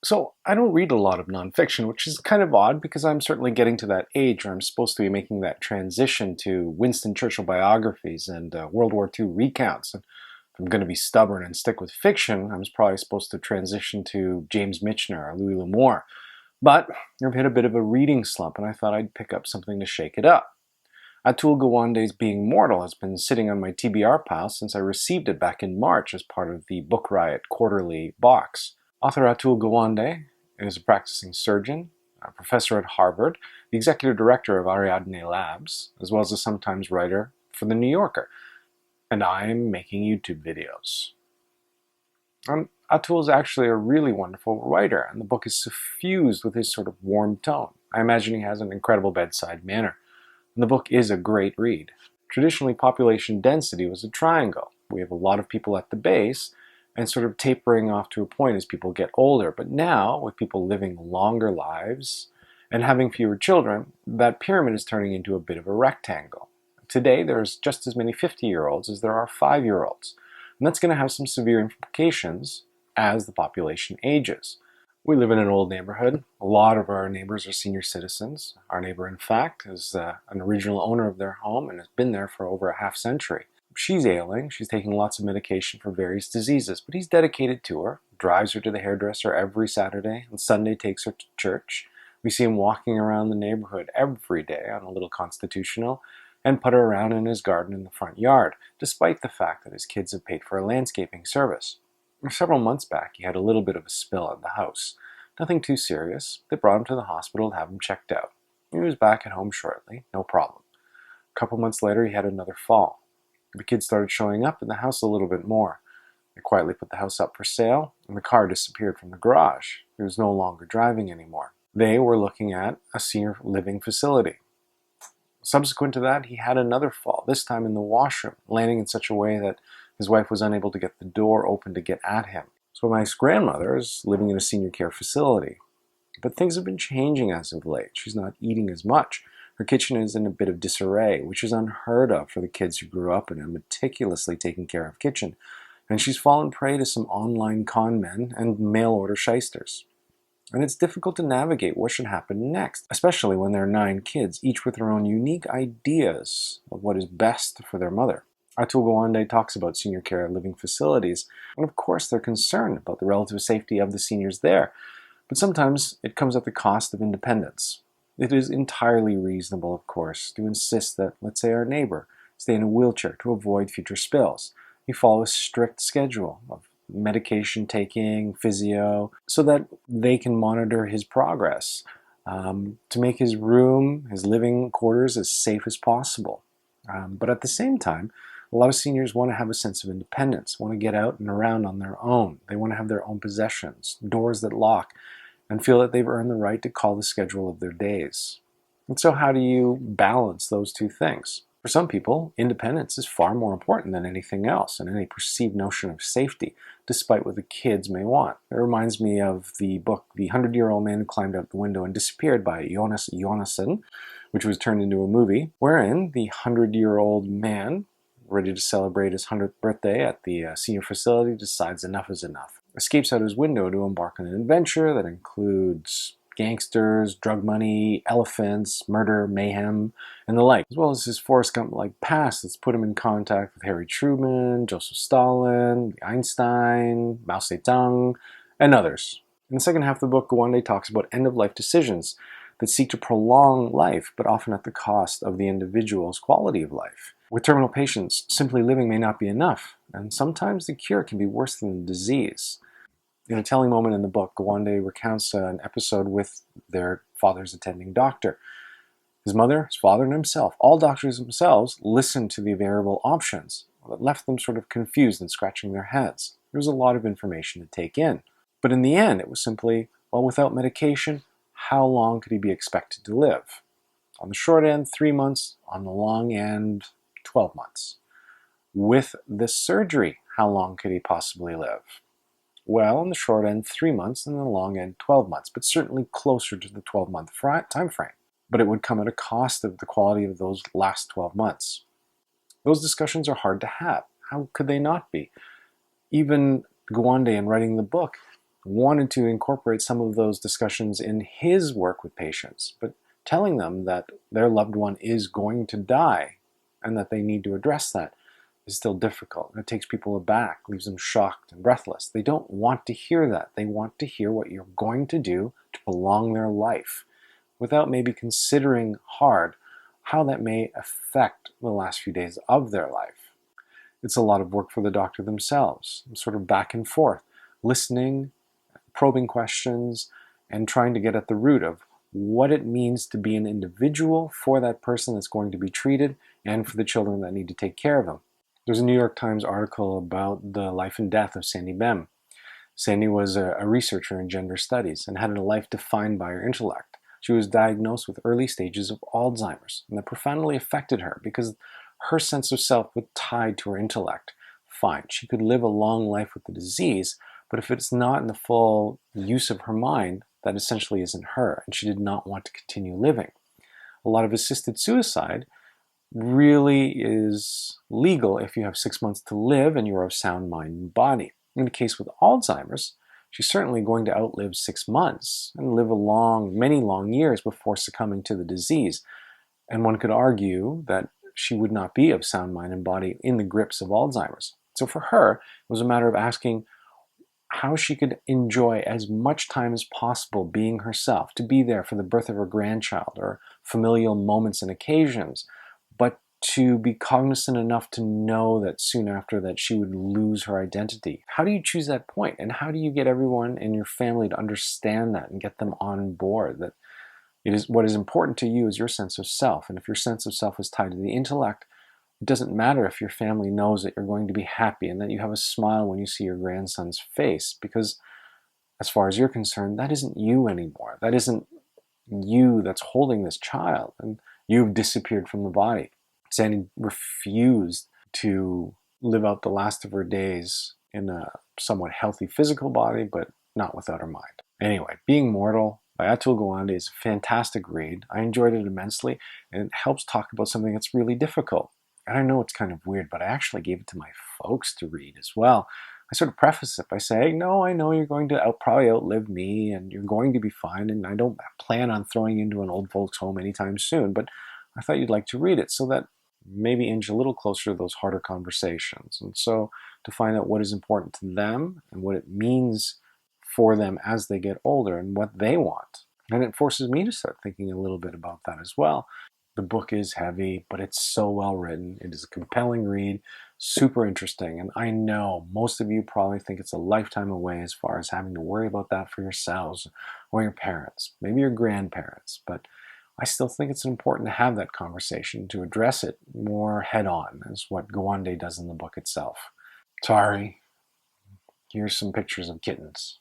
So I don't read a lot of nonfiction, which is kind of odd because I'm certainly getting to that age where I'm supposed to be making that transition to Winston Churchill biographies and World War II recounts. And if I'm going to be stubborn and stick with fiction, I was probably supposed to transition to James Michener or Louis L'Amour. But I've hit a bit of a reading slump, and I thought I'd pick up something to shake it up. Atul Gawande's Being Mortal has been sitting on my TBR pile since I received it back in March as part of the Book Riot quarterly box. Author Atul Gawande is a practicing surgeon, a professor at Harvard, the executive director of Ariadne Labs, as well as a sometimes writer for The New Yorker. And I'm making YouTube videos. Atul is actually a really wonderful writer, and the book is suffused with his sort of warm tone. I imagine he has an incredible bedside manner. And the book is a great read. Traditionally, population density was a triangle. We have a lot of people at the base and sort of tapering off to a point as people get older. But now, with people living longer lives and having fewer children, that pyramid is turning into a bit of a rectangle. Today, there's just as many 50-year-olds as there are 5-year-olds. And that's going to have some severe implications as the population ages. We live in an old neighborhood. A lot of our neighbors are senior citizens. Our neighbor, in fact, is an original owner of their home and has been there for over a half century. She's ailing. She's taking lots of medication for various diseases, but he's dedicated to her, drives her to the hairdresser every Saturday, and Sunday takes her to church. We see him walking around the neighborhood every day on a little constitutional and putter around in his garden in the front yard, despite the fact that his kids have paid for a landscaping service. Several months back, he had a little bit of a spill at the house. Nothing too serious. They brought him to the hospital to have him checked out. He was back at home shortly, no problem. A couple months later, he had another fall. The kids started showing up in the house a little bit more. They quietly put the house up for sale, and the car disappeared from the garage. He was no longer driving anymore. They were looking at a senior living facility. Subsequent to that, he had another fall, this time in the washroom, landing in such a way that his wife was unable to get the door open to get at him. So my grandmother is living in a senior care facility. But things have been changing as of late. She's not eating as much. Her kitchen is in a bit of disarray, which is unheard of for the kids who grew up in a meticulously taken care of kitchen. And she's fallen prey to some online con men and mail-order shysters. And it's difficult to navigate what should happen next, especially when there are 9 kids, each with their own unique ideas of what is best for their mother. Atul Gawande talks about senior care living facilities, and of course they're concerned about the relative safety of the seniors there, but sometimes it comes at the cost of independence. It is entirely reasonable, of course, to insist that, let's say, our neighbor stay in a wheelchair to avoid future spills. He follow a strict schedule of medication taking, physio, so that they can monitor his progress, to make his room, his living quarters, as safe as possible. But at the same time, a lot of seniors want to have a sense of independence, want to get out and around on their own. They want to have their own possessions, doors that lock, and feel that they've earned the right to call the schedule of their days. And so how do you balance those two things? For some people, independence is far more important than anything else and any perceived notion of safety, despite what the kids may want. It reminds me of the book The 100-Year-Old Man Who Climbed Out the Window and Disappeared by Jonas Jonasson, which was turned into a movie, wherein the 100-year-old man, ready to celebrate his 100th birthday at the senior facility, decides enough is enough. Escapes out his window to embark on an adventure that includes gangsters, drug money, elephants, murder, mayhem, and the like, as well as his Forrest Gump-like past that's put him in contact with Harry Truman, Joseph Stalin, Einstein, Mao Zedong, and others. In the second half of the book, Gawande talks about end-of-life decisions that seek to prolong life, but often at the cost of the individual's quality of life. With terminal patients, simply living may not be enough, and sometimes the cure can be worse than the disease. In a telling moment in the book, Gawande recounts an episode with their father's attending doctor. His mother, his father, and himself, all doctors themselves, listened to the available options, but left them sort of confused and scratching their heads. There was a lot of information to take in. But in the end, it was simply, well, without medication, how long could he be expected to live? On the short end, 3 months. On the long end, 12 months. With the surgery, how long could he possibly live? Well, on the short end, 3 months, and on the long end, 12 months, but certainly closer to the 12-month time frame. But it would come at a cost of the quality of those last 12 months. Those discussions are hard to have. How could they not be? Even Gawande, in writing the book, wanted to incorporate some of those discussions in his work with patients, but telling them that their loved one is going to die and that they need to address that is still difficult. It takes people aback, leaves them shocked and breathless. They don't want to hear that. They want to hear what you're going to do to prolong their life without maybe considering hard how that may affect the last few days of their life. It's a lot of work for the doctor themselves, sort of back and forth, listening, probing questions, and trying to get at the root of what it means to be an individual for that person that's going to be treated and for the children that need to take care of them. There's a New York Times article about the life and death of Sandy Bem. Sandy was a researcher in gender studies and had a life defined by her intellect. She was diagnosed with early stages of Alzheimer's, and that profoundly affected her because her sense of self was tied to her intellect. Fine, she could live a long life with the disease, but if it's not in the full use of her mind, that essentially isn't her, and she did not want to continue living. A lot of assisted suicide really is legal if you have 6 months to live and you're of sound mind and body. In the case with Alzheimer's, she's certainly going to outlive 6 months and live many long years before succumbing to the disease. And one could argue that she would not be of sound mind and body in the grips of Alzheimer's. So for her, it was a matter of asking how she could enjoy as much time as possible being herself, to be there for the birth of her grandchild or familial moments and occasions, but to be cognizant enough to know that soon after that she would lose her identity. How do you choose that point? And how do you get everyone in your family to understand that and get them on board that it is what is important to you is your sense of self. And if your sense of self is tied to the intellect, it doesn't matter if your family knows that you're going to be happy and that you have a smile when you see your grandson's face, because as far as you're concerned, that isn't you anymore. That isn't you that's holding this child, and you've disappeared from the body. Sandy refused to live out the last of her days in a somewhat healthy physical body, but not without her mind. Anyway, Being Mortal by Atul Gawande is a fantastic read. I enjoyed it immensely, and it helps talk about something that's really difficult. And I know it's kind of weird, but I actually gave it to my folks to read as well. I sort of preface it by saying, no, I know you're going to probably outlive me and you're going to be fine, and I don't plan on throwing you into an old folks home anytime soon, but I thought you'd like to read it so that maybe inch a little closer to those harder conversations. And so to find out what is important to them and what it means for them as they get older and what they want. And it forces me to start thinking a little bit about that as well. The book is heavy, but it's so well written. It is a compelling read, super interesting. And I know most of you probably think it's a lifetime away as far as having to worry about that for yourselves or your parents, maybe your grandparents. But I still think it's important to have that conversation, to address it more head on, as what Gawande does in the book itself. Sorry, here's some pictures of kittens.